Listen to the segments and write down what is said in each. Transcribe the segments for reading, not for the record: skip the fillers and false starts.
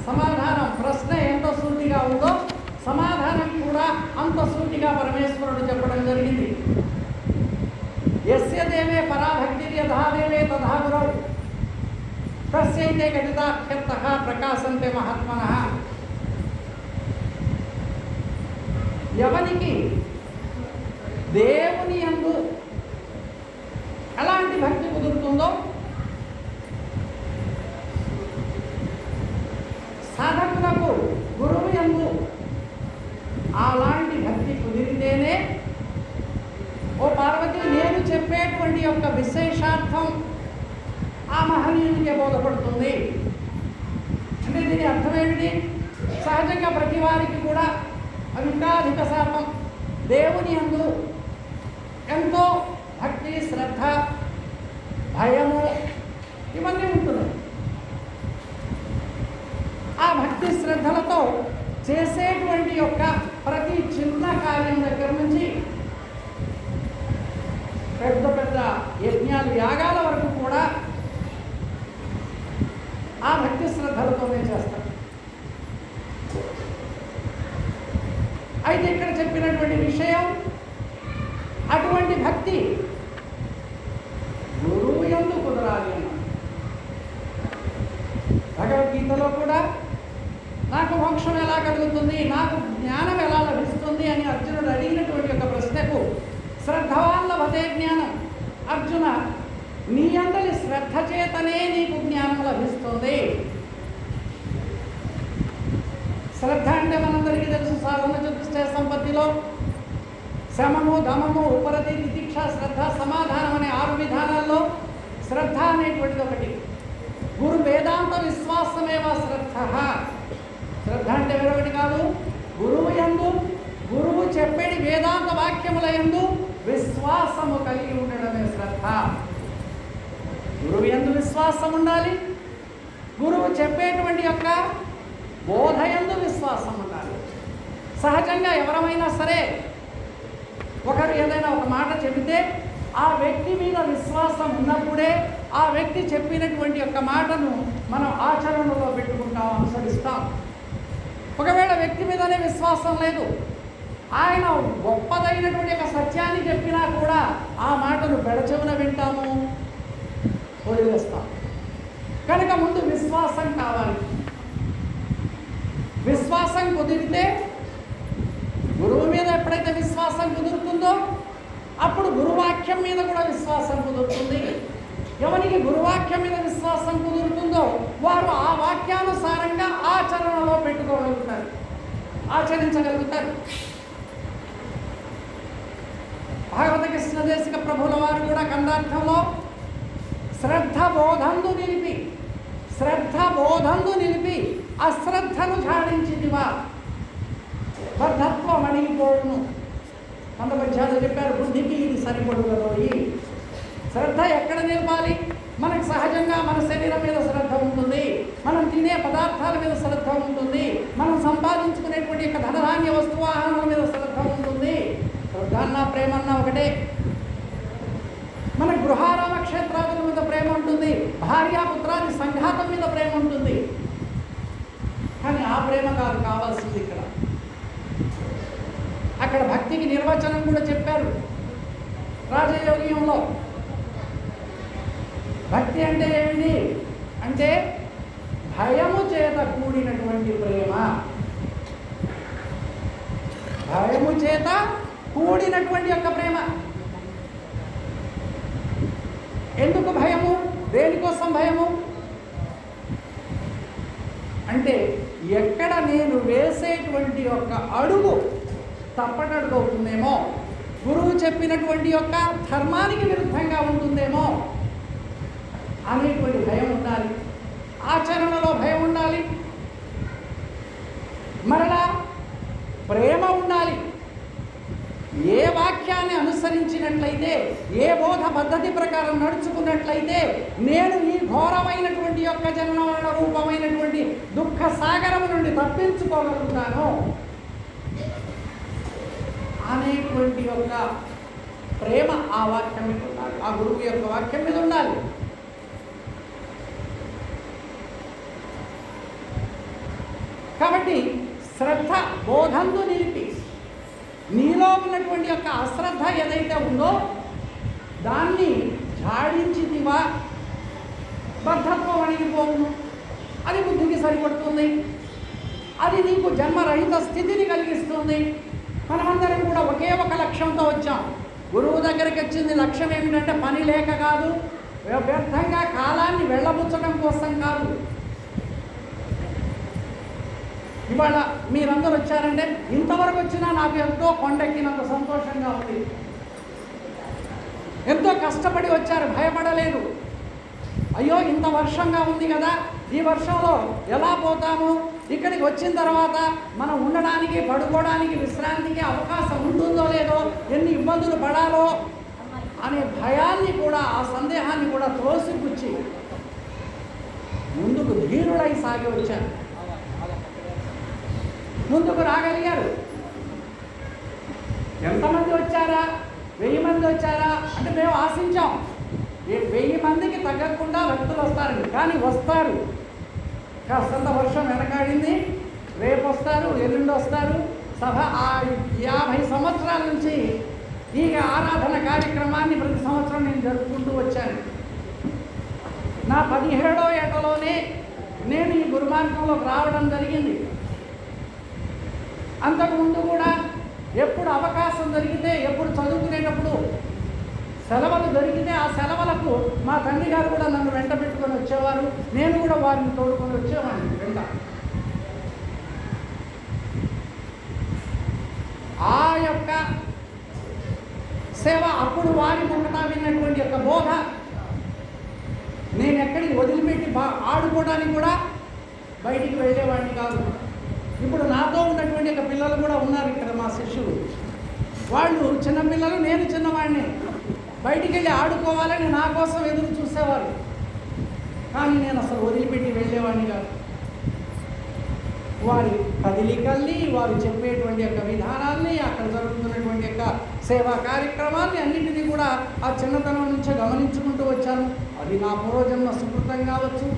సమాధానం ప్రశ్న ఎంత సూటిగా ఉందో సమాధానం కూడా అంత సూటిగా పరమేశ్వరుడు చెప్పడం జరిగింది. యస్య దేవే పరాభక్తి యథా దేవే తథా గురౌ తస్యైతే గణితాఖ్యర్థః ప్రకాశంతే మహాత్మనః. ఎవరికి దేవుని యందు ఎలాంటి భక్తి కుదురుతుందో సాధకులకు గురువు యందు అలాంటి భక్తి కుదిరితేనే ఓ పార్వతి నేను చెప్పేటువంటి యొక్క విశేషార్థం ఆ మహనీయునికే బోధపడుతుంది. అంటే దీని అర్థం ఏమిటి? సహజంగా ప్రతి వారికి కూడా ఇంకా అధిక శాతం దేవుని యందు ఎంతో భక్తి శ్రద్ధ భయము ఇవన్నీ ఉంటున్నాయి. ఆ భక్తి శ్రద్ధలతో చేసేటువంటి యొక్క ప్రతి చిన్న కార్యం దగ్గర నుంచి పెద్ద పెద్ద యజ్ఞాలు యాగాల వరకు కూడా ఆ భక్తి శ్రద్ధలతోనే చేస్తారు. అయితే ఇక్కడ చెప్పినటువంటి విషయం అటువంటి భక్తి గురువు యందు కుదరాలి అన్నారు. భగవద్గీతలో కూడా నాకు మోక్షం ఎలా కలుగుతుంది, నాకు జ్ఞానం ఎలా లభిస్తుంది అని అర్జునుడు అడిగినటువంటి ఒక ప్రశ్నకు శ్రద్ధవాన్ లభతే జ్ఞానం, అర్జున నీ అందరి శ్రద్ధ చేతనే నీకు జ్ఞానం లభిస్తుంది. శ్రద్ధ అంటే మనందరికీ తెలుసు. సాధన చతుష్టయ సంపత్తిలో శమము దమము ఉపరతి తితిక్ష శ్రద్ధ సమాధానం అనే 6 విధానాల్లో శ్రద్ధ అనేటువంటిది ఒకటి. గురు వేదాంత విశ్వాసమేవ శ్రద్ధ. శ్రద్ధ అంటే వేరొకటి కాదు, గురువు యందు గురువు చెప్పేది వేదాంత వాక్యముల యందు విశ్వాసము కలిగి ఉండడమే శ్రద్ధ. గురువు యందు విశ్వాసం ఉండాలి, గురువు చెప్పేటువంటి యొక్క బోధ యందు విశ్వాసం ఉండాలి. సహజంగా ఎవరమైనా సరే ఒకరు ఏదైనా ఒక మాట చెబితే ఆ వ్యక్తి మీద విశ్వాసం ఉన్నప్పుడే ఆ వ్యక్తి చెప్పినటువంటి యొక్క మాటను మనం ఆచరణలో పెట్టుకుంటాం, అనుసరిస్తాం. ఒకవేళ వ్యక్తి మీదనే విశ్వాసం లేదు, ఆయన గొప్పదైనటువంటి ఒక సత్యాన్ని చెప్పినా కూడా ఆ మాటను పెడచెవున వింటాము, వదిలేస్తాం. కనుక ముందు విశ్వాసం కావాలి. విశ్వాసం కుదిరితే గురువు మీద ఎప్పుడైతే విశ్వాసం కుదురుతుందో అప్పుడు గురువాక్యం మీద కూడా విశ్వాసం కుదురుతుంది. ఎవరికి గురువాక్యం మీద విశ్వాసం కుదురుతుందో వారు ఆ వాక్యానుసారంగా ఆచరణలో పెట్టుకోగలుగుతారు, ఆచరించగలుగుతారు. భాగవత కృష్ణ దేశిక ప్రభుల వారు కూడా కందార్థంలో శ్రద్ధ బోధందు నిలిపి అశ్రద్ధను ఝాడించిదివా బద్ధత్వం అణిగిపోవును. మందపద్యాలు చెప్పారు, బుద్ధికి ఇది సరిపడుగలోయి. శ్రద్ధ ఎక్కడ నిలపాలి? మనకు సహజంగా మన శరీరం మీద శ్రద్ధ ఉంటుంది, మనం తినే పదార్థాల మీద శ్రద్ధ ఉంటుంది, మనం సంపాదించుకునేటువంటి యొక్క ధనధాన్య వస్తువాహనాల మీద శ్రద్ధ ఉంటుంది. శ్రద్ధ అన్న ప్రేమ అన్న ఒకటే. మన గృహారామ క్షేత్రాదుల మీద ప్రేమ ఉంటుంది, భార్యాపుత్రాది సంఘాతం మీద ప్రేమ ఉంటుంది. కానీ ఆ ప్రేమ కాదు కావాల్సింది. అక్కడ భక్తికి నిర్వచనం కూడా చెప్పారు రాజయోగ్యంలో. భక్తి అంటే ఏమిటి అంటే భయము చేత కూడినటువంటి ప్రేమ. భయము చేత కూడినటువంటి యొక్క ప్రేమ. ఎందుకు భయము? దేనికోసం భయము అంటే ఎక్కడ నేను వేసేటువంటి యొక్క అడుగు తప్పటడుగు అవుతుందేమో, గురువు చెప్పినటువంటి యొక్క ధర్మానికి విరుద్ధంగా ఉంటుందేమో అనేటువంటి భయం ఉండాలి. ఆచరణలో భయం ఉండాలి, మరలా ప్రేమ ఉండాలి. ఏ వాక్యాన్ని అనుసరించినట్లయితే, ఏ బోధ పద్ధతి ప్రకారం నడుచుకున్నట్లయితే నేను ఈ ఘోరమైనటువంటి యొక్క జన్మవరణ రూపమైనటువంటి దుఃఖ సాగరము నుండి తప్పించుకోగలుగుతాను అనేటువంటి యొక్క ప్రేమ ఆ వాక్యం మీద ఉండాలి, ఆ గురువు యొక్క వాక్యం మీద ఉండాలి. కాబట్టి శ్రద్ధ బోధందు నిలిపి నీలో ఉన్నటువంటి యొక్క అశ్రద్ధ ఏదైతే ఉందో దాన్ని ఝాడించితివా బద్ధత్వం అణిగిపోవును, అది బుద్ధికి సరిపడుతుంది, అది నీకు జన్మరహిత స్థితిని కలిగిస్తుంది. మనమందరం కూడా ఒకే ఒక లక్ష్యంతో వచ్చాం. గురువు దగ్గరికి వచ్చింది లక్ష్యం ఏమిటంటే పని లేక కాదు, వ్యర్థంగా కాలాన్ని వెళ్ళబుచ్చడం కోసం కాదు. ఇవాళ మీరందరూ వచ్చారంటే ఇంతవరకు వచ్చినా నాకు ఎంతో కొండెక్కినంత సంతోషంగా ఉంది. ఎంతో కష్టపడి వచ్చారు, భయపడలేదు. అయ్యో ఇంత వర్షంగా ఉంది కదా, ఈ వర్షంలో ఎలా పోతాము, ఇక్కడికి వచ్చిన తర్వాత మనం ఉండడానికి పడుకోవడానికి విశ్రాంతికి అవకాశం ఉంటుందో లేదో, ఎన్ని ఇబ్బందులు పడాలో అనే భయాన్ని కూడా ఆ సందేహాన్ని కూడా త్రోసిపుచ్చి ముందుకు ధీరుడై సాగి వచ్చారు, ముందుకు రాగలిగారు. ఎంతమంది వచ్చారా? 1000 మంది వచ్చారా అంటే మేము ఆశించాం 1000 మందికి తగ్గకుండా వ్యక్తులు వస్తారండి, కానీ వస్తారు. కాస్తంత వర్షం వెనకాడింది, రేపు వస్తారు, ఎల్లుండి వస్తారు. సభ 50 సంవత్సరాల నుంచి ఈ ఆరాధన కార్యక్రమాన్ని ప్రతి సంవత్సరం నేను జరుపుకుంటూ వచ్చాను. నా 17వ ఏటలోనే నేను ఈ గురుమార్గంలోకి రావడం జరిగింది. అంతకుముందు కూడా ఎప్పుడు అవకాశం దొరికితే, ఎప్పుడు చదువుకునేటప్పుడు సెలవులు దొరికితే ఆ సెలవులకు మా తండ్రి గారు కూడా నన్ను వెంట పెట్టుకొని వచ్చేవారు, నేను కూడా వారిని తోడుకొని వచ్చేవాడిని వెంట. ఆ యొక్క సేవ అప్పుడు వారి ముఖట విన్నటువంటి యొక్క బోధ నేను ఎక్కడికి వదిలిపెట్టి ఆడుకోవడానికి కూడా బయటికి వెళ్ళేవాడిని కాదు. ఇప్పుడు నాతో ఉన్నటువంటి యొక్క పిల్లలు కూడా ఉన్నారు ఇక్కడ, మా శిష్యులు. వాళ్ళు చిన్నపిల్లలు, నేను చిన్నవాడిని. బయటికి వెళ్ళి ఆడుకోవాలని నా కోసం ఎదురు చూసేవారు, కానీ నేను అసలు వదిలిపెట్టి వెళ్ళేవాడిని కాదు. వారి కదిలికల్ని, వారు చెప్పేటువంటి యొక్క విధానాల్ని, అక్కడ జరుగుతున్నటువంటి యొక్క సేవా కార్యక్రమాల్ని అన్నింటినీ కూడా ఆ చిన్నతనం నుంచే గమనించుకుంటూ వచ్చాను. అది నా పూర్వజన్మ సుకృతం కావచ్చు.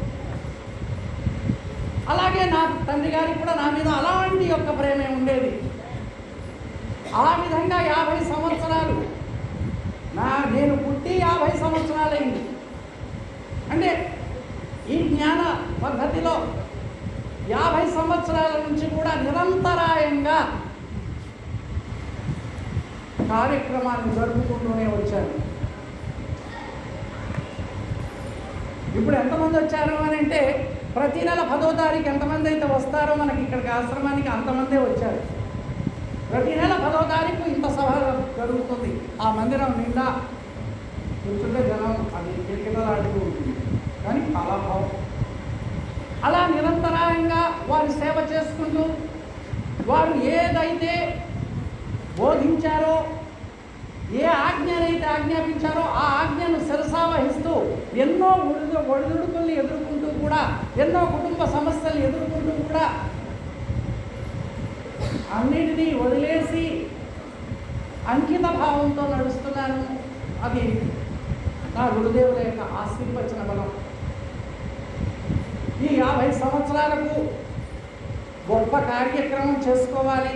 అలాగే నా తండ్రి గారికి కూడా నా మీద అలాంటి యొక్క ప్రేమే ఉండేది. ఆ విధంగా 50 సంవత్సరాలు నేను పుట్టి 50 సంవత్సరాలైంది. అంటే ఈ జ్ఞాన పద్ధతిలో 50 సంవత్సరాల నుంచి కూడా నిరంతరాయంగా కార్యక్రమాన్ని జరుపుకుంటూనే వచ్చాను. ఇప్పుడు ఎంతమంది వచ్చారు అని అంటే ప్రతి నెల 10వ తారీఖు ఎంతమంది అయితే వస్తారో మనకి ఇక్కడికి ఆశ్రమానికి అంతమందే వచ్చారు. ప్రతి నెల 10వ తారీఖు ఇంత సభ జరుగుతుంది. ఆ మందిరం నిండా కూర్చుంటే జనం అది కిటకిటలాడుతూ ఉంటుంది, కానీ కళాభావం. అలా నిరంతరాయంగా వారు సేవ చేసుకుంటూ వారు ఏదైతే బోధించారో, ఏ ఆజ్ఞనైతే ఆజ్ఞాపించారో ఆ ఆజ్ఞను శిరసావహిస్తూ ఎన్నో ఒడిదుడుకుల్ని ఎదుర్కొంటూ కూడా, ఎన్నో కుటుంబ సమస్యలు ఎదుర్కొంటూ కూడా అన్నిటినీ వదిలేసి అంకిత భావంతో నడుస్తున్నాను. అది నా గురుదేవుల యొక్క ఆశీర్వచన బలం. ఈ 50 సంవత్సరాలకు గొప్ప కార్యక్రమం చేసుకోవాలి,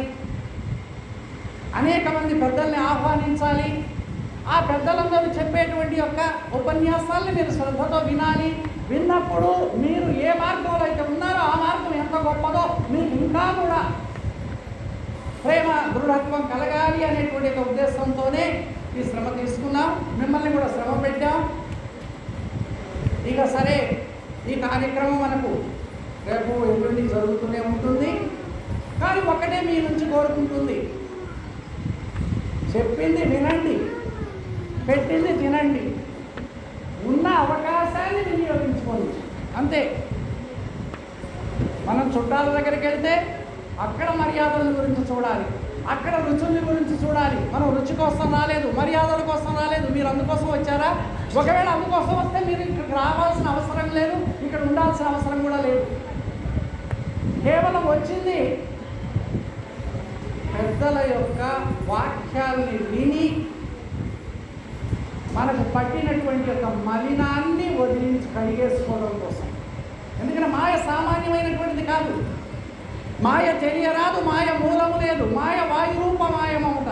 అనేక మంది పెద్దల్ని ఆహ్వానించాలి, ఆ పెద్దలందరూ చెప్పేటువంటి యొక్క ఉపన్యాసాలను మీరు శ్రద్ధతో వినాలి. విన్నప్పుడు మీరు ఏ మార్గంలో అయితే ఉన్నారో ఆ మార్గం ఎంత గొప్పదో మీకు ఇంకా కూడా ప్రేమ దృఢత్వం కలగాలి అనేటువంటి ఒక ఉద్దేశంతోనే ఈ శ్రమ తీసుకున్నాం. మిమ్మల్ని కూడా శ్రమ పెట్టాం. ఇక సరే, ఈ కార్యక్రమం మనకు రేపు ఎల్లుండి జరుగుతూనే ఉంటుంది. కానీ ఒక్కటే మీ నుంచి కోరుకుంటుంది, చెప్పింది వినండి, పెట్టింది తినండి, ఉన్న అవకాశాన్ని వినియోగించుకోండి, అంతే. మనం చుట్టాల దగ్గరికి వెళ్తే అక్కడ మర్యాదల గురించి చూడాలి, అక్కడ రుచుల గురించి చూడాలి. మనం రుచి కోసం రాలేదు, మర్యాదల కోసం రాలేదు. మీరు అందుకోసం వచ్చారా? ఒకవేళ అందుకోసం వస్తే మీరు ఇక్కడికి రావాల్సిన అవసరం లేదు, ఇక్కడ ఉండాల్సిన అవసరం కూడా లేదు. కేవలం వచ్చింది పెద్దల యొక్క వాక్యాల్ని విని మనకు పట్టినటువంటి యొక్క మలినాన్ని వదిలించి కడిగేసుకోవడం కోసం. ఎందుకంటే మాయ సామాన్యమైనటువంటిది కాదు. మాయ తెలియరాదు, మాయ మూలము లేదు, మాయ వాయురూప మాయ మమత,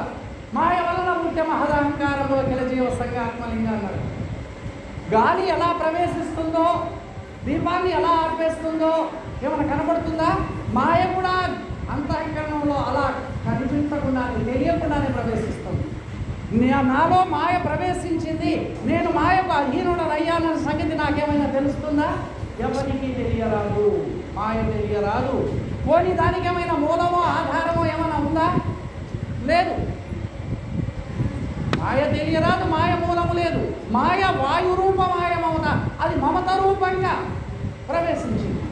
మాయ వలన పుట్టే మహదహంకారముల కిలజీవ సంగాత్మలింగ అన్నారు. గాలి ఎలా ప్రవేశిస్తుందో, దీపాన్ని ఎలా ఆర్పేస్తుందో ఏమైనా కనబడుతుందా? మాయ కూడా అంతఃకరణంలో అలా కనిపించకుండానే, తెలియకుండానే ప్రవేశిస్తుంది. నాలో మాయ ప్రవేశించింది, నేను మాయకు అధీనుడనయ్యానన్న సంగతి నాకేమైనా తెలుస్తుందా? ఎవరికి తెలియరాదు, మాయ తెలియరాదు. పోనీ దానికి ఏమైనా మూలమో ఆధారమో ఏమైనా ఉందా? లేదు. మాయ తెలియరాదు, మాయ మూలము లేదు. మాయ వాయురూప మాయ మమత, అది మమత రూపంగా ప్రవేశించింది.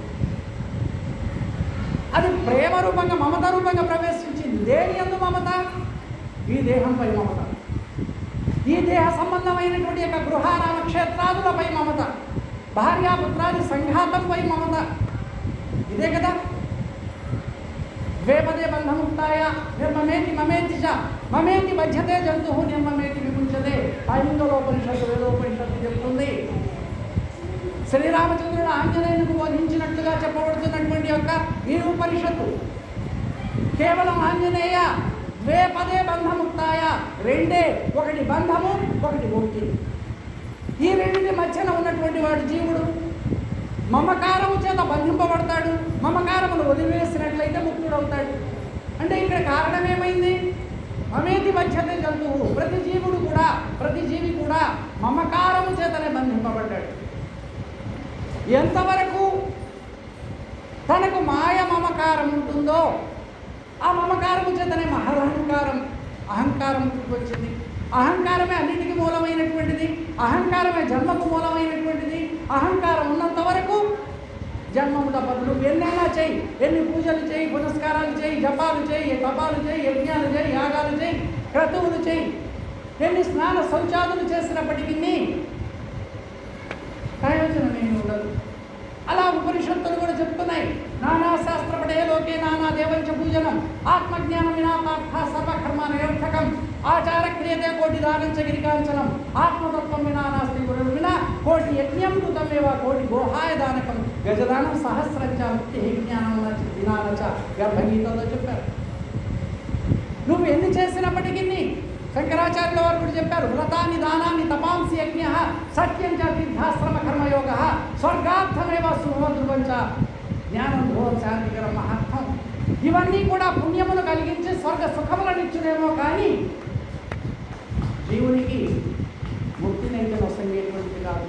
అది ప్రేమ రూపంగా, మమత రూపంగా ప్రవేశించింది. దేని యందు మమత? ఈ దేహంపై మమత, ఈ దేహ సంబంధమైనటువంటి యొక్క గృహారామ క్షేత్రాదులపై మమత, భార్యాపుత్రాది సంఘాతంపై మమత. ఇదే కదా. ద్వేపదే బంధముక్తాయ నిర్మమేతి మమేతి చ మమేతి బధ్యతే జంతు నిర్మమేతి విముంచతే. ఐంద్రోపనిషత్తు వేదోపనిషత్తు చెప్తుంది. శ్రీరామచంద్రుడు ఆంజనేయునికి బోధించినట్లుగా చెప్పబడుతున్నటువంటి యొక్క ఈ ఉపనిషత్తు కేవలం ఆంజనేయ ద్వేపదే బంధముక్తాయ, రెండే, ఒకటి బంధము, ఒకటి ముక్తి. ఈ రెండింటి మధ్యన ఉన్నటువంటి వాడు జీవుడు. మమకారము చేత బంధింపబడతాడు, మమకారమును వదిలివేసినట్లయితే ముక్తుడవుతాడు. అంటే ఇక్కడ కారణం ఏమైంది? మమేతి బధ్యతే జంతువు. ప్రతి జీవి కూడా మమకారము చేతనే బంధింపబడ్డాడు. ఎంతవరకు తనకు మాయ మమకారం ఉంటుందో ఆ మమకారము చేతనే అహంకారం వచ్చింది. అహంకారమే అన్నిటికీ మూలమైనటువంటిది, అహంకారమే జన్మకు మూలమైనటువంటిది. అహంకారం ఉన్నంత వరకు జన్మము తప్పదు. నువ్వు ఎన్నైనా చేయి, ఎన్ని పూజలు చేయి, పునస్కారాలు చేయి, జపాలు చేయి, తపాలు చేయి, యజ్ఞాలు చేయి, యాగాలు చేయి, క్రతువులు చేయి, ఎన్ని స్నాన శౌచాదులు చేసినప్పటికీ ప్రయోజనం ఏమి ఉండదు. అలా ఉపనిషత్తులు కూడా చెప్తున్నాయి. నానా శాస్త్రపడే లోకే నానా దేవంచ పూజనం ఆత్మజ్ఞానం వినా పార్థ సర్వకర్మ నిరర్థకం ఆచార క్రియతే కోటి దానంచ గిరికాంచనం ఆత్మతత్వం వినా నాస్తి గురుడు వినా కోటి యజ్ఞం కృతమేవ కోటి గోహాయ దానకం గజదానం సహస్రంచ ముక్తి జ్ఞానం వినానచ గర్భగీతలో చెప్పారు. నువ్వు ఎన్ని చేసినప్పటికీ శంకరాచార్యుల వారు కూడా చెప్పారు. వ్రతాన్ని దానాన్ని తపాంసి యజ్ఞ సత్యం చ తీర్థాశ్రమ కర్మయోగ స్వర్గార్థమేవ శుభధ్రువంచ జ్ఞానం ధ్రువం శాంతికరం మహాత్మం. ఇవన్నీ కూడా పుణ్యమును కలిగించి స్వర్గ సుఖములనిచ్చునేమో కానీ జీవునికి ముక్తినైతే వసంగేటువంటిది కాదు.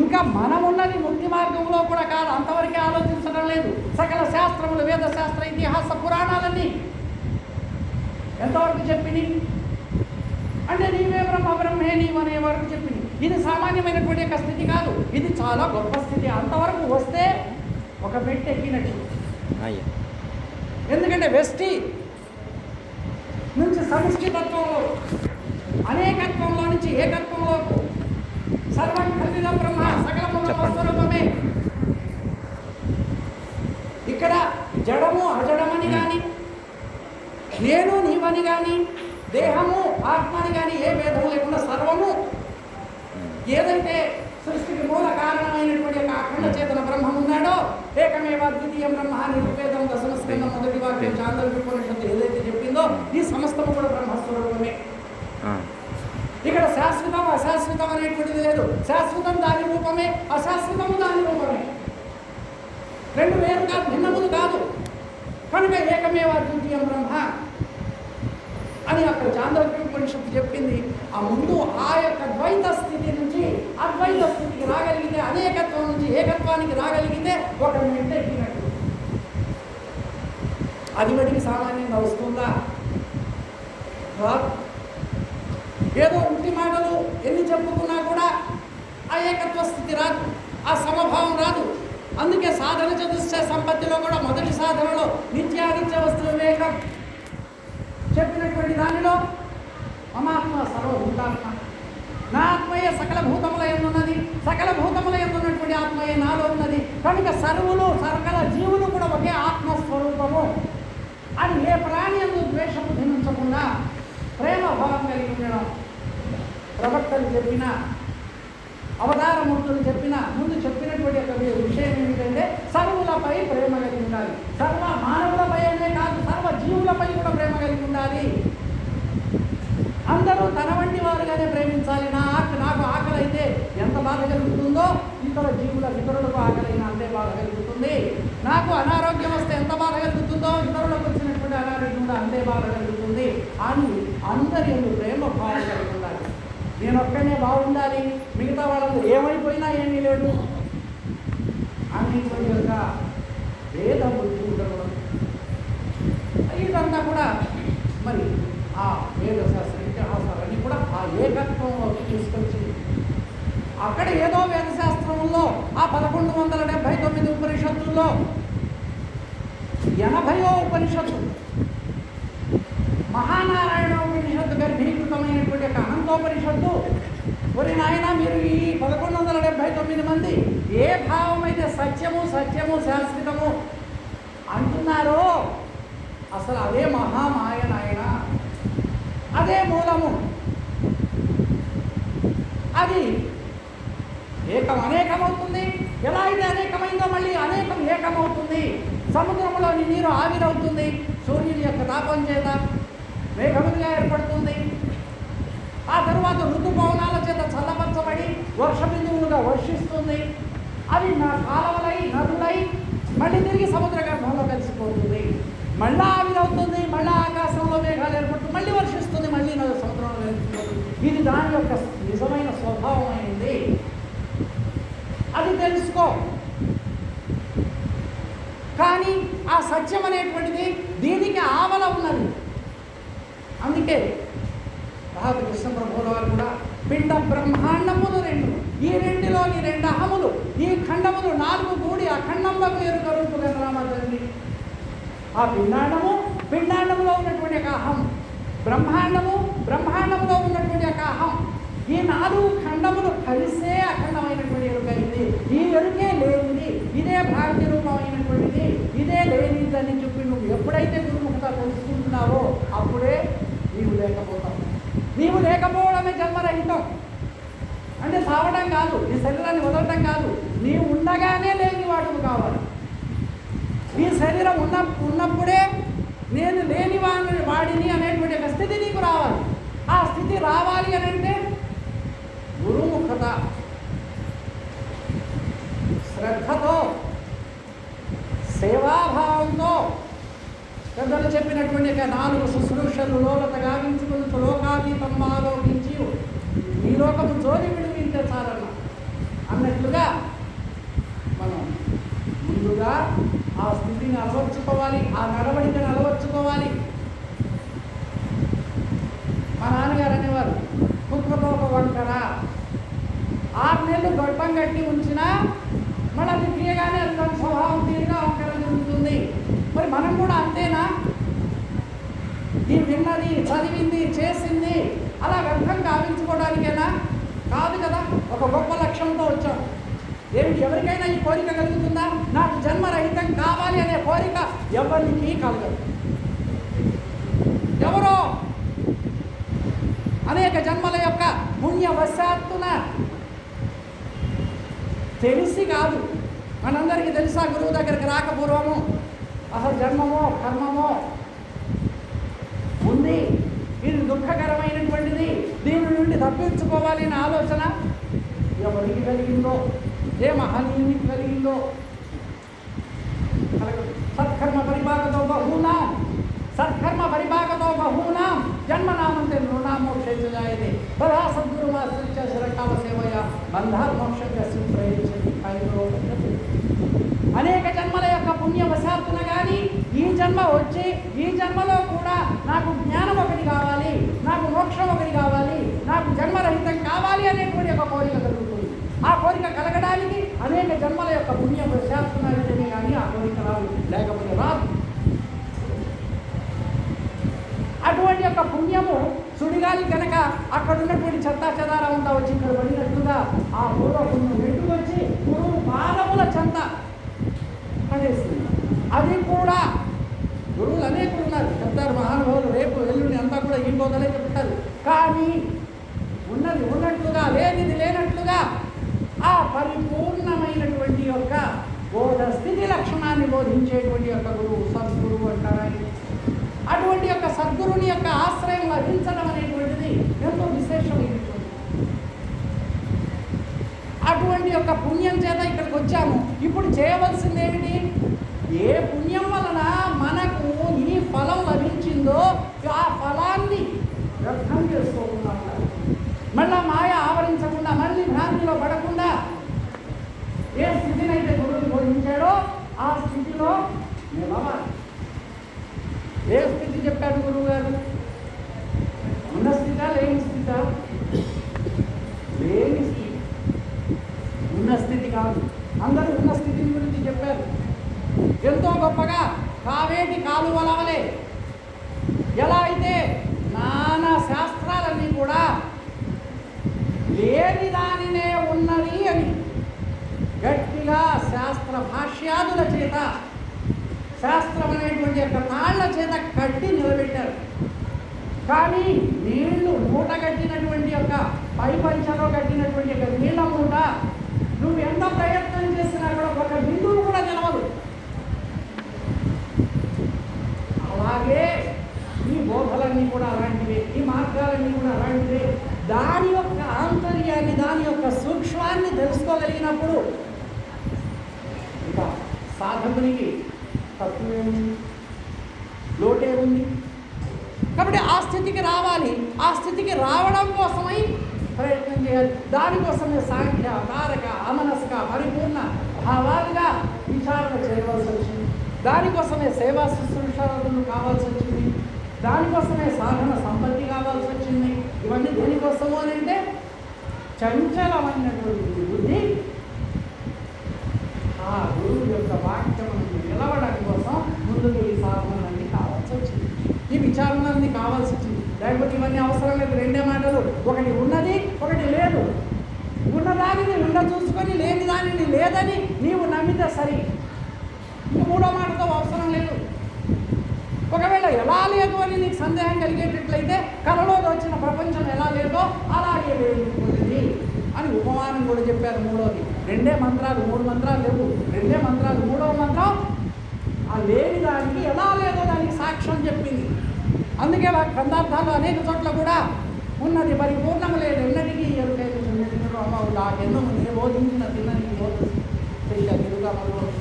ఇంకా మనమున్నది ముక్తి మార్గంలో కూడా కాదు, అంతవరకే ఆలోచించడం లేదు. సకల శాస్త్రములు, వేద శాస్త్ర, ఇతిహాస పురాణాలన్నీ ఎంతవరకు చెప్పినాయి అంటే నీవే బ్రహ్మే నీవు అనే వరకు చెప్పింది. ఇది సామాన్యమైనటువంటి యొక్క స్థితి కాదు, ఇది చాలా గొప్ప స్థితి. అంతవరకు వస్తే ఒక మెట్టు ఎక్కినట్టు. ఎందుకంటే వెష్టి నుంచి సమిష్టి తత్వంలో, అనేకత్వంలో నుంచి ఏకత్వంలోకి సర్వం ఖల్లిల బ్రహ్మ సకల స్వరూపమే. ఇక్కడ జడము అజడమని కానీ, నేను నీవని కానీ, దేహము ఆత్మని కానీ ఏ భేదము లేకుండా సర్వము ఏదైతే సృష్టికి మూల కారణమైనటువంటి యొక్క అఖండ చేతన బ్రహ్మం ఉన్నాడో ఏకమేవ ద్వితీయం బ్రహ్మ నిర్వేదం దశమస్కందం మొదటి వాక్యం చాంద్రోపనిషత్తు ఏదైతే చెప్పిందో ఈ సమస్తము కూడా బ్రహ్మస్వరూపమే. ఇక్కడ శాశ్వతం అశాశ్వతం అనేటువంటిది లేదు. శాశ్వతం దాని రూపమే, అశాశ్వతము దాని రూపమే. రెండు వేరు కాదు, భిన్నములు కాదు. కనుక ఏకమేవ ద్వితీయం బ్రహ్మ అని అక్కడ చాంద్రోపనిషత్తు చెప్పింది. ఆ ముందు ఆ యొక్క ద్వైత స్థితి నుంచి అద్వైత స్థితికి రాగలిగితే, అనేకత్వం నుంచి ఏకత్వానికి రాగలిగితే ఒక మెట్టు ఎక్కినట్టు. అది వాటికి సామాన్యంగా వస్తుందా? రాదు. ఏదో ఉట్టి మాటలు ఎన్ని చెప్పుకున్నా కూడా ఆ ఏకత్వ స్థితి రాదు, ఆ సమభావం రాదు. అందుకే సాధన చతుష్టయ సంపత్తిలో కూడా మొదటి సాధనలో నిత్యానిత్య వస్తు వివేకం చెప్పినటువంటి దానిలో మమాత్మ సర్వభూతాత్మ, నా ఆత్మయే సకల భూతముల ఎందున్నది, సకల భూతముల ఎందున్నటువంటి ఆత్మయే నాలో ఉన్నది. కనుక సర్వులు సకల జీవులు కూడా ఒకే ఆత్మస్వరూపము అని ఏ ప్రాణి ఎందు ద్వేషబుద్ధి నుంచకుండా ప్రేమ భావం కలిగి ఉండడం. ప్రవక్తలు చెప్పిన, అవతారమూర్తులు చెప్పిన, ముందు చెప్పినటువంటి ఒక విషయం ఏమిటంటే సర్వులపై ప్రేమ కలిగి ఉండాలి. సర్వ మానవులపై అనారోగ్యం వస్తే ఎంత బాధ కలుగుతుందో ఇతరులకు వచ్చినటువంటి అనారోగ్యం కూడా అంతే బాధ కలుగుతుంది అని అందరి ప్రేమ భావం కలిగి ఉండాలి. నేను ఒక్కనే బాగుండాలి, మిగతా వాళ్ళందరూ ఏమైపోయినా ఏమీ లేదు అనేటువంటి యొక్క వేద బుద్ధి ఉండకూడదు. ఇదంతా కూడా మరి ఆ వేదశాస్త్ర ఇతిహాసాలన్నీ కూడా ఆ ఏకత్వంలోకి తీసుకొచ్చింది. అక్కడ ఏదో వేదశాస్త్రంలో ఆ 1179 ఉపనిషత్తుల్లో 80వ ఉపనిషత్తు మహానారాయణ ఉపనిషత్తు గర్భీకృతమైనటువంటి ఒక అనంతోపనిషత్తు. మరి నాయన మీరు ఈ 1179 మంది ఏ భావం అయితే సత్యము సత్యము శాశ్వతము అంటున్నారో అసలు అదే మహామాయ నాయన, అదే మూలము. అది అనేకమవుతుంది. ఎలా అయితే అనేకమైందో మళ్ళీ అనేకం ఏకమవుతుంది. సముద్రంలోని నీరు ఆవిరవుతుంది, సూర్యుని యొక్క తాపం చేత మేఘములుగా ఏర్పడుతుంది. ఆ తరువాత ఋతుపవనాల చేత చల్లపరచబడి వర్ష బిందువులుగా వర్షిస్తుంది. అవి కాలవలై నదులై మళ్ళీ తిరిగి సముద్ర గర్భంలో కలిసిపోతుంది. మళ్ళీ ఆవిరవుతుంది, మళ్ళీ ఆకాశంలో మేఘాలు ఏర్పడుతుంది, మళ్ళీ వర్షిస్తుంది, మళ్ళీ సముద్రంలో కలిసిపోతుంది. ఇది దాని యొక్క నిజమైన స్వభావం అయింది. అది తెలుసుకో. కానీ ఆ సత్యం అనేటువంటిది దీనికి ఆవల ఉన్నది. అందుకే రాహుల్ కృష్ణ ప్రభువుల వారు కూడా పిండ బ్రహ్మాండములు 2, ఈ రెండులోని 2 అహములు, ఈ ఖండములు 4 కూడి ఆ ఖండంలోకి ఎరుకరుపు గంగరామాచండి. ఆ పిండాండములో ఉన్నటువంటి ఒక అహం, బ్రహ్మాండములో ఉన్నటువంటి ఒక అహం, ఈ 4 ఖండములు కలిసే అఖండమైనటువంటి ఎరుకైంది. ఈ ఎరుకే లేనిది, ఇదే భ్రాంతి రూపమైనటువంటిది, ఇదే లేనిది అని చెప్పి నువ్వు ఎప్పుడైతే గురుముఖత తెలుసుకుంటున్నావో అప్పుడే నీవు లేకపోతావు. నీవు లేకపోవడమే జన్మరహితం. అంటే సావడం కాదు, నీ శరీరాన్ని వదలడం కాదు, నీవు ఉండగానే లేని వాడును కావాలి. నీ శరీరం ఉన్నప్పుడే నేను లేని వాడిని అనేటువంటి ఒక స్థితి నీకు రావాలి. ఆ స్థితి రావాలి అని అంటే గురుముఖత, శ్రద్ధతో, సేవాభావంతో పెద్దలు చెప్పినటువంటి 4 శుశ్రూషలు లోలత గావించుకుని లోకాతీతం ఆలోకించి ఈ లోకము జోలి విడివింటే చాలన్న అన్నట్లుగా మనం ముందుగా ఆ స్థితిని అలవర్చుకోవాలి, ఆ నడవడికను అలవర్చుకోవాలి. మా నాన్నగారు అనేవారు, కుక్కతో ఒక వంకర 6 నెలలు గొప్పం కట్టి ఉంచినా మళ్ళీ అది తీయగానే అది దాని స్వభావం తీరుగా వంకర జరుగుతుంది. మరి మనం కూడా అంతేనా? ఈ విన్నది, చదివింది, చేసింది అలా వ్యర్థం గావించుకోవడానికేనా? కాదు కదా. ఒక గొప్ప లక్ష్యంతో వచ్చాం. ఎవరికైనా ఈ కోరిక కలుగుతుందా? నాకు జన్మరహితం కావాలి అనే కోరిక ఎవరికి కలగదు. ఎవరో అనేక జన్మల యొక్క పుణ్యవశాత్తున తెలిసి కాదు. మనందరికీ తెలుసా గురువు దగ్గరికి రాకపూర్వము అసలు జన్మమో కర్మమో ఉంది, ఇది దుఃఖకరమైనటువంటిది, దీని నుండి తప్పించుకోవాలి అనే ఆలోచన ఎవరికి కలిగిందో, ఏ మహనీయునికి కలిగిందో? సత్కర్మ పరిపాకతో బహూనాం జన్మనామంతే నృణామోక్షేజాయతే బలా సద్గురు మాశ్రిత్య శిరకాల సేవయ బంధాత్మోక్షంగా ప్రయోజనం. అనేక జన్మల యొక్క పుణ్యవశాత్తున కానీ ఈ జన్మ వచ్చి ఈ జన్మలో కూడా నాకు జ్ఞానం ఒకటి కావాలి, నాకు మోక్షం ఒకటి కావాలి, నాకు జన్మరహితం కావాలి అనేటువంటి ఒక కోరిక కలుగుతుంది. ఆ కోరిక కలగడానికి అనేక జన్మల యొక్క పుణ్యవశాత్తున అయితేనే కానీ ఆ కోరిక రాదు, లేకపోతే రాదు. అటువంటి యొక్క పుణ్యము సుడిగాలి కనుక అక్కడ ఉన్నటువంటి చెత్తా చెదారం అంతా వచ్చి ఇక్కడ పడినట్టుగా ఆ పూర్వపుణ్యం నెట్టు వచ్చి గురువు పాదముల చెంత పడేస్తుంది. అది కూడా గురువులు అనేకులు ఉన్నారు, చెప్తారు మహానుభావులు, రేపు ఎల్లుండి అంతా కూడా ఈ బోధలే చెప్తారు. కానీ ఉన్నది ఉన్నట్లుగా, లేనిది లేనట్లుగా ఆ పరిపూర్ణమైనటువంటి యొక్క బోధ స్థితి లక్షణాన్ని బోధించేటువంటి యొక్క గురువు సద్గురువు అంటారా. అటువంటి యొక్క సద్గురుని యొక్క ఆశ్రయం లభించడం అనేటువంటిది ఎంతో విశేషమైనటువంటి. అటువంటి యొక్క పుణ్యం చేత ఇక్కడికి వచ్చాము. ఇప్పుడు చేయవలసింది ఏమిటి? ఏ పుణ్యం వలన మనకు ఈ ఫలం లభించిందో ఆ ఫలాన్ని వ్యర్థం చేసుకోకుండా ఉండాలి. మళ్ళా మాయ ఆవరించకుండా, మళ్ళీ భ్రాంతిలో పడకుండా ఏ స్థితినైతే గురువు బోధించాడో ఆ స్థితిలో నిలవాలి. ఏ స్థితి చెప్పాడు గురువు గారు? ఉన్న స్థిత, లేని స్థిత? లేని స్థితి, ఉన్న స్థితి కాదు. అందరూ ఉన్న స్థితిని గురించి చెప్పారు. ఎంతో గొప్పగా కావేటి కాలువలవలే ఎలా అయితే నానా శాస్త్రాలన్నీ కూడా లేని దానినే ఉన్నది అని గట్టిగా శాస్త్ర భాష్యాదుల చేత, శాస్త్రం అనేటువంటి యొక్క తాళ్ల చేత కట్టి నిలబెట్టారు. కానీ నీళ్లు మూట కట్టినటువంటి యొక్క పై పంచలో కట్టినటువంటి యొక్క నీళ్ల మూట నువ్వు ఎంత ప్రయత్నం చేసినా కూడా ఒక బిందువు కూడా నిలవదు. అలాగే ఈ బోధలన్నీ కూడా అలాంటివే, ఈ మార్గాలన్నీ కూడా అలాంటివే. దాని యొక్క ఆంతర్యాన్ని, దాని యొక్క సూక్ష్మాన్ని తెలుసుకోగలిగినప్పుడు ఇక సాధకునికి తత్వమేముంది, లోటే ఉంది. కాబట్టి ఆ స్థితికి రావాలి. ఆ స్థితికి రావడం కోసమై ప్రయత్నం చేయాలి. దానికోసమే సాంఖ్య, తారక, అమనస్క, పరిపూర్ణ భావాలుగా విచారణ చేయవలసి వచ్చింది. దానికోసమే సేవా శుశ్రూషలు కావాల్సి వచ్చింది. దానికోసమే సాధన సంపత్తి కావాల్సి వచ్చింది. ఇవన్నీ దేనికోసము అని అంటే చంచలమైనటువంటి బుద్ధి ఆ గురువు యొక్క వాక్యమును నిలవడం కోసం ముందుకు ఈ సాధనలన్నీ కావాల్సి వచ్చింది, ఈ విచారణలన్నీ కావాల్సి వచ్చింది. లేకపోతే ఇవన్నీ అవసరం లేదు. రెండే మాటలు, ఒకటి ఉన్నది, ఒకటి లేదు. ఉన్నదానిని ఉండ చూసుకొని లేని దానిని లేదని నీవు నమ్మితే సరి. ఇంక మూడో మాటతో అవసరం లేదు. ఒకవేళ ఎలా లేదు అని నీకు సందేహం కలిగేటట్లయితే కలలో వచ్చిన ప్రపంచం ఎలా లేదో అలాగే లేనిపోయింది అని ఉపమానం కూడా చెప్పారు. మూడోది రెండే మంత్రాలు, 3 మంత్రాలు లేవు, రెండే మంత్రాలు. మూడవ మంత్రం ఆ లేని దానికి ఎలా లేదో దానికి సాక్ష్యం చెప్పింది. అందుకే వాటి గ్రంథార్థాలు అనేక చోట్ల కూడా ఉన్నది పరిపూర్ణం లేదు, ఎన్నటికీ ఎరుకైతే చిన్నటిలో అమ్మ ఆ ఎన్నో నే బోధించిన తిన్నది తిరుగుగా మొదలు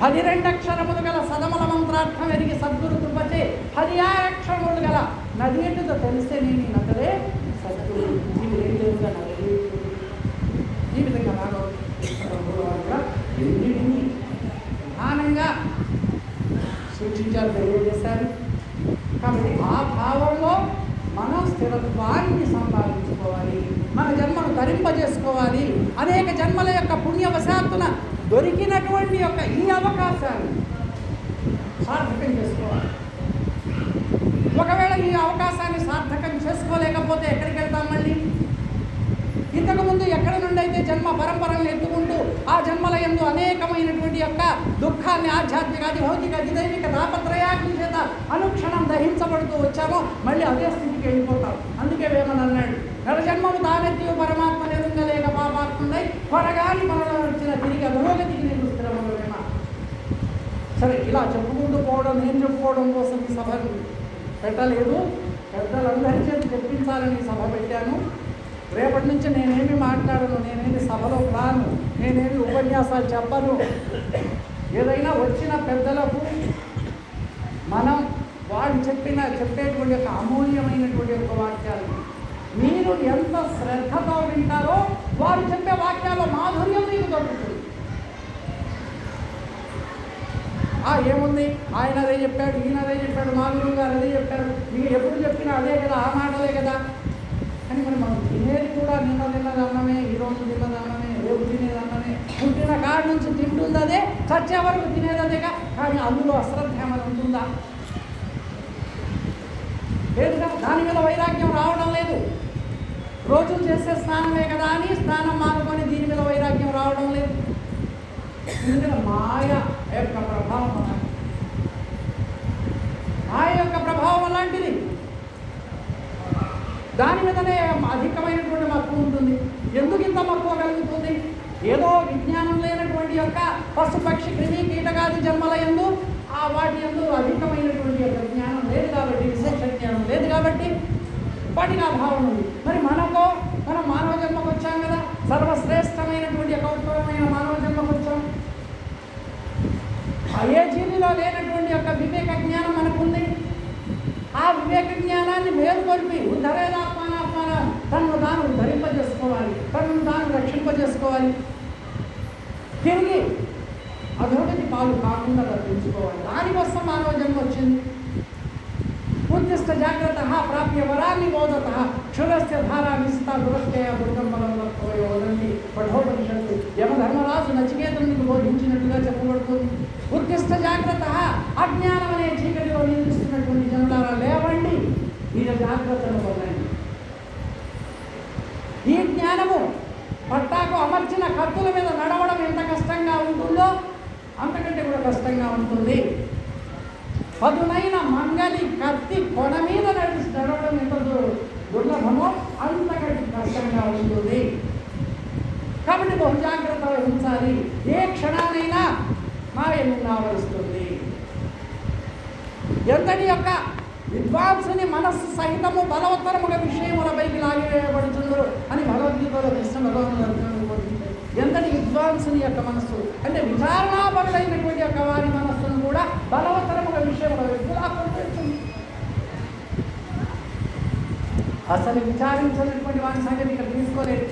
12 అక్షరములు గల సదమల మంత్రార్థం ఎరిగి సద్గురు కృపచే 16 అక్షరములు గల నదితో తెలిస్తే నేను నగలే సద్గురు జీవుగా నగలే. ఈ విధంగా ఎన్నిటిని ప్రధానంగా సూచించారు, తెలియజేశారు. కాబట్టి ఆ భావంలో మనం స్థిరత్వాన్ని సంపాదించుకోవాలి, మన జన్మను ధరింపజేసుకోవాలి. అనేక జన్మల యొక్క పుణ్యవశాత్తున దొరికినటువంటి యొక్క ఈ అవకాశాన్ని సార్థకం చేసుకోవాలి. ఒకవేళ ఈ అవకాశాన్ని సార్థకం చేసుకోలేకపోతే ఎక్కడికి వెళ్తాం? మళ్ళీ ఇంతకుముందు ఎక్కడి నుండి అయితే జన్మ పరంపరలను ఎత్తుకుంటూ ఆ జన్మల యందు అనేకమైనటువంటి యొక్క దుఃఖాన్ని ఆధ్యాత్మిక, అతి భౌతిక, అతి దైవిక తాపత్రయాగ్ని చేత అనుక్షణం దహించబడుతూ వచ్చామో మళ్ళీ అదే స్థితికి వెళ్ళిపోతాం. అందుకే వేమన అన్నాడు, నరజన్మము తానెత్తి పరమాత్మ నిరుంగలేక పాపాత్ముడై కొరగాని మనలో వచ్చిన తిరిగి అధోగతికి నేను స్థిరమను వేమ. సరే, ఇలా చెప్పుకుంటూ పోవడం, నేను చెప్పుకోవడం కోసం ఈ సభను పెట్టలేదు, పెద్దలందరి చేత చెప్పించాలని సభ పెట్టాను. రేపటి నుంచి నేనేమి మాట్లాడను, నేనేమి సభలో రాను, నేనేమి ఉపన్యాసాలు చెప్పను. ఏదైనా వచ్చిన పెద్దలకు మనం వాళ్ళు చెప్పేటువంటి యొక్క అమూల్యమైనటువంటి యొక్క వాక్యాలు మీరు ఎంత శ్రద్ధతో వింటారో వారు చెప్పే వాక్యాల మాధుర్యం మీకు దొరుకుతుంది. ఏముంది, ఆయన అదే చెప్పాడు, ఈయన అదే చెప్పాడు, మా గురువు గారు అదే చెప్పాడు, మీరు ఎప్పుడు చెప్పినా అదే కదా, ఆ మాటలే కదా. కానీ మరి మనం తినేది కూడా తిన్నది అన్నమే, ఈరోజు తిన్నది అన్నమే, రేపు తినేది అన్నమే, పుట్టిన కాడి నుంచి తింటుంది అదే, చచ్చే వరకు తినేది అదేగా. కానీ అందులో అశ్రద్ధ ఏమైనా ఉంటుందా? లేదుగా. దాని మీద వైరాగ్యం రావడం లేదు. రోజు చేసే స్నానమే కదా అని స్నానం మానుకొని దీని మీద వైరాగ్యం రావడం లేదు. ఎందుకంటే మాయ యొక్క ప్రభావం అలాంటిది, మాయ యొక్క ప్రభావం అలాంటిది. దాని మీదనే అధికమైనటువంటి మక్కువ ఉంటుంది. ఎందుకు ఇంత మక్కువ కలుగుతుంది? ఏదో విజ్ఞానం లేనటువంటి యొక్క పశుపక్షి క్రిమి కీటకాది జన్మల యందు వాటి యందు అధికమైనటువంటి యొక్క జ్ఞానం లేదు కాబట్టి, విశేష జ్ఞానం లేదు కాబట్టి వాటికి ఆ భావన ఉంది. మరి మనం మానవ జన్మకు వచ్చాం కదా, సర్వశ్రేష్టమైనటువంటి యొక్క ఉత్తమమైన మానవ జన్మకు వచ్చాం. ఏ జీవిలో లేనటువంటి యొక్క వివేక జ్ఞానం మనకుంది. ఆ వివేక జ్ఞానాన్ని మేలుకొల్పి ఉద్ధరేదాత్మానాత్మాన తనను తాను ధరింపజేసుకోవాలి, తనను తాను రక్షింపజేసుకోవాలి, తిరిగి అధోగతి పాలు కాకుండా రక్షించుకోవాలి. దానికోసం మానవ జన్మ వచ్చింది. ఉద్దిష్ట జాగ్రత్త ప్రాప్య వరాన్ని బోధత క్షురస్య ధారా విస్తా దురస్య దుర్గంబలంలో వదంతి పఠోపనిషత్తు యమధర్మరాజు నచికేతునికి బోధించినట్టుగా చెప్పబడుతుంది. ఉద్దిష్ట జాగ్రత్త అజ్ఞానం అనే చీకటిలో నిలుస్తున్నటువంటి జనులారా లేవండి, మీరు జాగ్రత్తలు పొందండి. ఈ జ్ఞానము పట్టాకు అమర్చిన కత్తుల మీద నడవడం ఎంత కష్టంగా ఉంటుందో అంతకంటే కూడా కష్టంగా ఉంటుంది. పదునైన మంగలి కత్తి కొన మీద నడవడం ఎంత దుర్లభమో అంతకంటే కష్టంగా ఉంటుంది. కాబట్టి బహుజాగ్రత్త వహించాలి. ఏ క్షణానైనా మాయను ఆవరిస్తుంది. ఎంతటి యొక్క విద్వాంసుని మనస్సు సహితము బలవత్తరముగా విషయములపైకి లాగివేయబడుతుందో అని భగవద్గీతలో కృష్ణ భగవానుడు బోధించారు. ఎంతటి విద్వాంసుని యొక్క మనస్సు అంటే విచారణాపరుడైనటువంటి యొక్క వారి మనస్సును కూడా బలవత్తరముగా విషయముల వైపు లాక్కొనిపెడుతుంది. అసలు విచారించినటువంటి వారి సంగతి ఇక్కడ తీసుకోలేదు.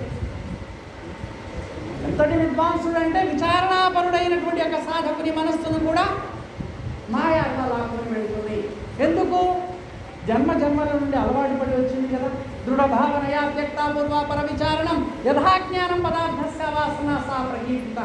ఎంతటి విద్వాంసుడు అంటే విచారణాపరుడైనటువంటి యొక్క సాధకుని మనస్సును కూడా మాయాగా లాక్కొని పెడుతుంది. ఎందుకు? జన్మల నుండి అలవాటు పడి వచ్చింది కదా. దృఢ భావనయా త్యక్తా పూర్వాపర విచారణం యథాజ్ఞానం పదార్థస్య వాసన సా ప్రకీర్తిత.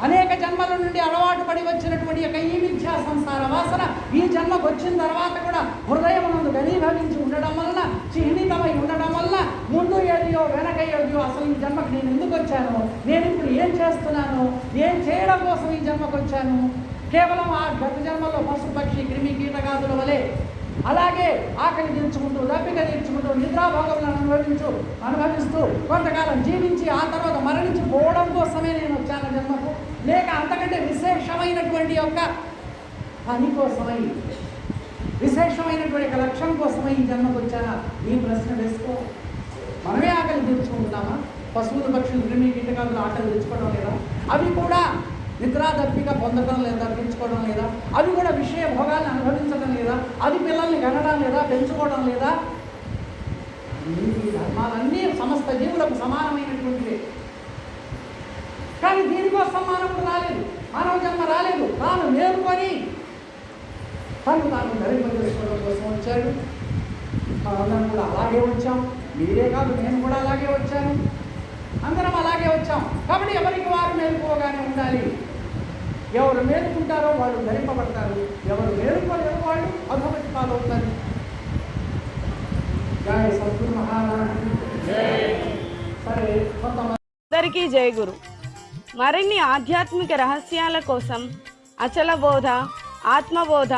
అనేక జన్మల నుండి అలవాటు పడి వచ్చినటువంటి యొక్క ఈ మిథ్యా సంసార వాసన ఈ జన్మకు వచ్చిన తర్వాత కూడా హృదయమునందు ఘనీభవించి ఉండడం వలన, చిహ్నితమై ఉండడం వల్ల ముందు ఏదియో వెనక ఏదియో అసలు ఈ జన్మకు నేను ఎందుకు వచ్చాను, నేను ఇప్పుడు ఏం చేస్తున్నాను, ఏం చేయడం కోసం ఈ జన్మకు వచ్చాను, కేవలం ఆ గత జన్మలో పశు పక్షి క్రిమి కీటకాదుల వలె అలాగే ఆకలి తీర్చుకుంటూ దప్పిక తీర్చుకుంటూ నిద్రాభోగములను అనుభవిస్తూ కొంతకాలం జీవించి ఆ తర్వాత మరణించి పోవడం కోసమే నేను వచ్చాను జన్మకు, లేక అంతకంటే విశేషమైనటువంటి యొక్క పని కోసమై విశేషమైనటువంటి లక్ష్యం కోసమై ఈ జన్మకు వచ్చానా? ఈ ప్రశ్న వేసుకో. మనమే ఆకలి తీర్చుకుంటున్నామా? పశువులు పక్షులు క్రిమి కీటకాదులు ఆకలి తెచ్చుకోవడం లేదా? అవి కూడా నిద్రా దప్పిక పొందడం లేదా, పెంచుకోవడం లేదా? అవి కూడా విషయ భోగాన్ని అనుభవించడం లేదా? అది పిల్లల్ని కనడం లేదా, పెంచుకోవడం లేదా? ఈ ధర్మాలన్నీ సమస్త జీవులకు సమానమైనటువంటివి. కానీ దీనికోసం మానవుడు రాలేదు, మానవ జన్మ రాలేదు. తాను నేర్కొని తను ధరింపజేసుకోవడం కోసం వచ్చాడు. మనందరం కూడా అలాగే వచ్చాం. మీరే కాదు, నేను కూడా అలాగే వచ్చాను. అందరం అలాగే వచ్చాం. కాబట్టి ఎవరికి వారు మేలుకోగానే ఉండాలి. ఎవరు మేలుకుంటారో వాళ్ళు ధరింపబడతారు, ఎవరు మేలుకోలేరు వాళ్ళు అధోగతి పాలవుతారు. జై సద్గురు మహారాజ్. సరే, అందరికీ జై గురు. మరిన్ని ఆధ్యాత్మిక రహస్యాల కోసం అచల బోధ, ఆత్మబోధ,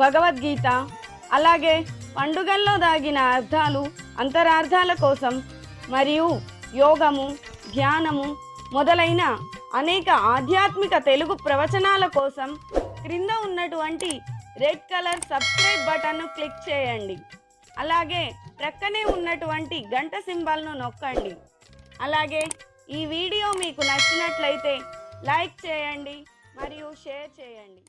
భగవద్గీత, అలాగే పండుగల్లో దాగిన అర్థాలు, అంతరార్థాల కోసం మరియు యోగము, ధ్యానము మొదలైన అనేక ఆధ్యాత్మిక తెలుగు ప్రవచనాల కోసం క్రింద ఉన్నటువంటి రెడ్ కలర్ సబ్స్క్రైబ్ బటన్ను క్లిక్ చేయండి. అలాగే ప్రక్కనే ఉన్నటువంటి గంట సింబల్ను నొక్కండి. అలాగే ఈ వీడియో మీకు నచ్చినట్లయితే లైక్ చేయండి మరియు షేర్ చేయండి.